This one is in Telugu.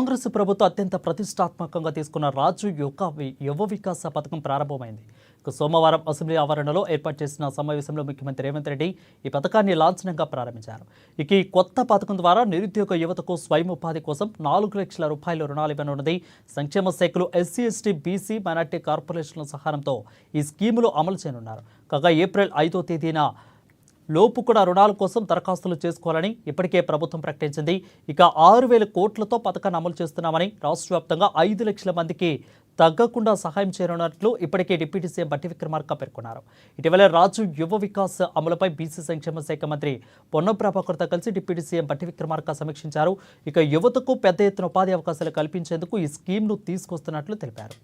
కాంగ్రెస్ ప్రభుత్వం అత్యంత ప్రతిష్టాత్మకంగా తీసుకున్న రాజు యువ వికాస పథకం ప్రారంభమైంది. సోమవారం అసెంబ్లీ ఆవరణలో ఏర్పాటు చేసిన సమావేశంలో ముఖ్యమంత్రి రేవంత్ రెడ్డి ఈ పథకాన్ని లాంఛనంగా ప్రారంభించారు. ఈ కొత్త పథకం ద్వారా నిరుద్యోగ యువతకు స్వయం ఉపాధి కోసం 4 లక్షల రూపాయల రుణాలు ఇవ్వనున్నది. సంక్షేమ శాఖలు ఎస్సీ, ఎస్టీ, బీసీ, మైనార్టీ కార్పొరేషన్ల సహాయంతో ఈ స్కీములు అమలు చేయనున్నారు. కాగా ఏప్రిల్ 5వ తేదీన లోపు కూడా రుణాల కోసం దరఖాస్తులు చేసుకోవాలని ఇప్పటికే ప్రభుత్వం ప్రకటించింది. 6,000 కోట్లతో పథకాన్ని అమలు చేస్తున్నామని, రాష్ట్ర వ్యాప్తంగా 5 లక్షల మందికి తగ్గకుండా సహాయం చేయనున్నట్లు ఇప్పటికే డిప్యూటీ సీఎం బట్టి విక్రమార్క పేర్కొన్నారు. ఇటీవల రాజు యువ వికాస్ అమలుపై బీసీ సంక్షేమ శాఖ మంత్రి పొన్నం ప్రభాకర్తో కలిసి డిప్యూటీ సీఎం బట్టి విక్రమార్క సమీక్షించారు. యువతకు పెద్ద ఎత్తున ఉపాధి అవకాశాలు కల్పించేందుకు ఈ స్కీమ్ను తీసుకొస్తున్నట్లు తెలిపారు.